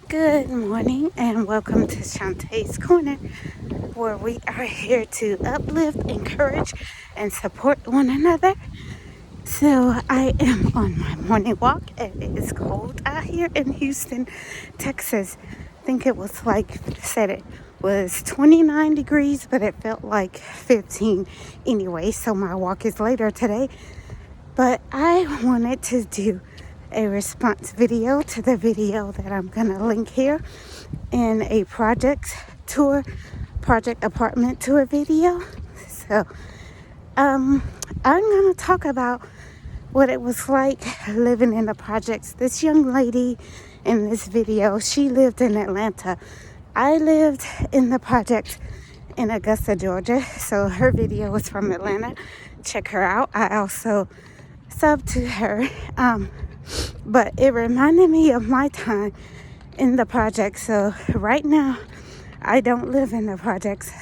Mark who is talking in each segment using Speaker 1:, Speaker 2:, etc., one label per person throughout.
Speaker 1: Good morning and welcome to Shantae's Corner, where we are here to uplift, encourage, and support one another. So I am on my morning walk. It is cold out here in Houston, Texas. I think it was it was 29 degrees, but it felt like 15 anyway. So my walk is later today. But I wanted to do a response video to the video that I'm going to link here in a project apartment tour video. So I'm going to talk about what it was like living in the projects. This young lady in this video, she lived in Atlanta. I lived in the project in Augusta, Georgia. So her video was from Atlanta. Check her out. I also sub to her. But it reminded me of my time in the projects. So right now, I don't live in the projects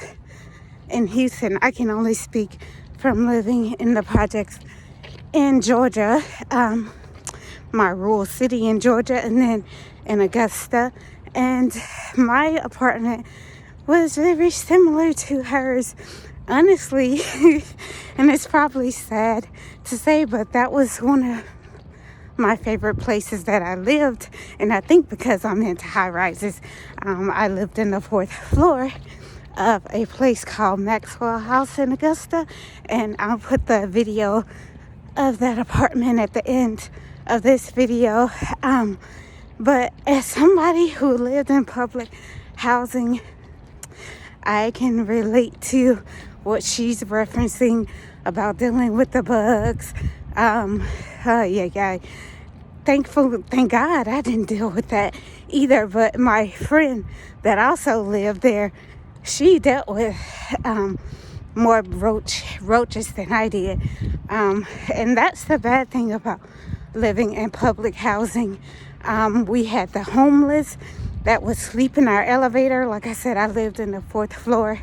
Speaker 1: in Houston. I can only speak from living in the projects in Georgia, my rural city in Georgia, and then in Augusta. And my apartment was very similar to hers, honestly. And it's probably sad to say, but that was one of my favorite places that I lived. And I think because I'm into high rises, I lived in the 4th floor of a place called Maxwell House in Augusta. And I'll put the video of that apartment at the end of this video. But as somebody who lived in public housing, I can relate to what she's referencing about dealing with the bugs. Thank God I didn't deal with that either. But my friend that also lived there, she dealt with more roaches than I did. And that's the bad thing about living in public housing. We had the homeless that would sleep in our elevator. Like I said, I lived in the 4th floor.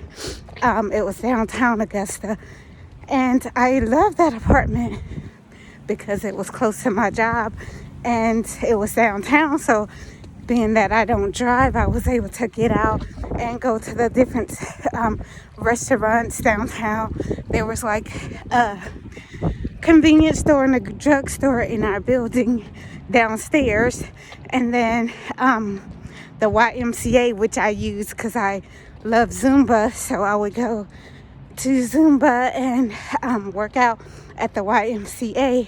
Speaker 1: It was downtown Augusta. And I loved that apartment because it was close to my job and it was downtown. So being that I don't drive, I was able to get out and go to the different restaurants downtown. There was like a convenience store and a drugstore in our building downstairs. And then the YMCA, which I use because I love Zumba. So I would go to Zumba and work out at the YMCA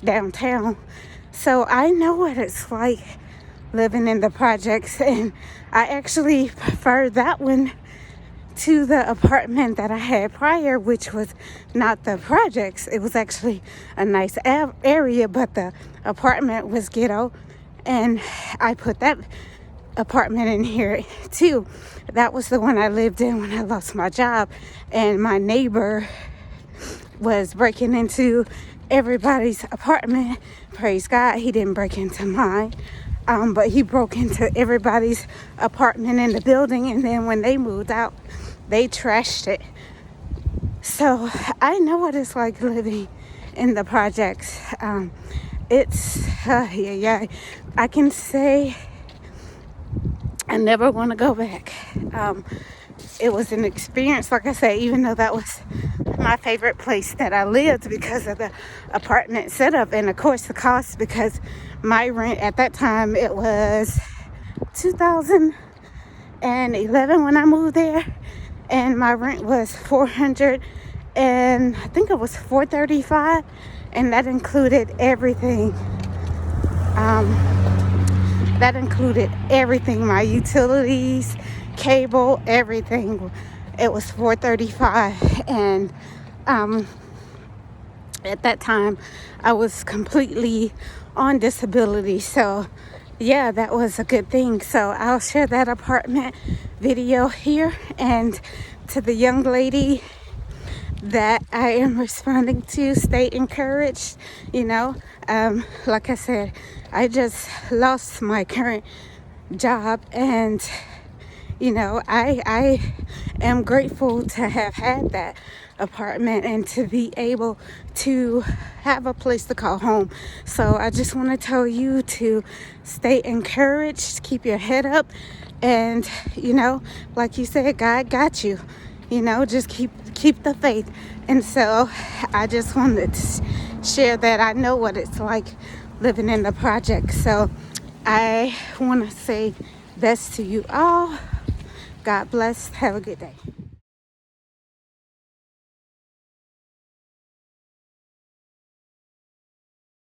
Speaker 1: downtown. So I know what it's like living in the projects, and I actually prefer that one to the apartment that I had prior, which was not the projects. It was actually a nice area, but the apartment was ghetto, and I put that apartment in here too. That was the one I lived in when I lost my job, and my neighbor was breaking into everybody's apartment. Praise God, he didn't break into mine, but he broke into everybody's apartment in the building, and then when they moved out, they trashed it. So I know what it's like living in the projects. I can say I never want to go back. It was an experience, like I said, even though that was my favorite place that I lived because of the apartment setup, and of course the cost, because my rent at that time, it was 2011 when I moved there, and my rent was $400, and I think it was $435, and that included everything. My utilities, cable, everything. It was $435, and at that time I was completely on disability. So yeah, that was a good thing. So I'll share that apartment video here. And to the young lady that I am responding to, stay encouraged. Like I said, I just lost my current job, and I am grateful to have had that. apartment and to be able to have a place to call home. So I just want to tell you to stay encouraged, keep your head up, and like you said, God got you. Just keep the faith. And so I just wanted to share that. I know what it's like living in the project. So I want to say best to you all. God bless. Have a good day.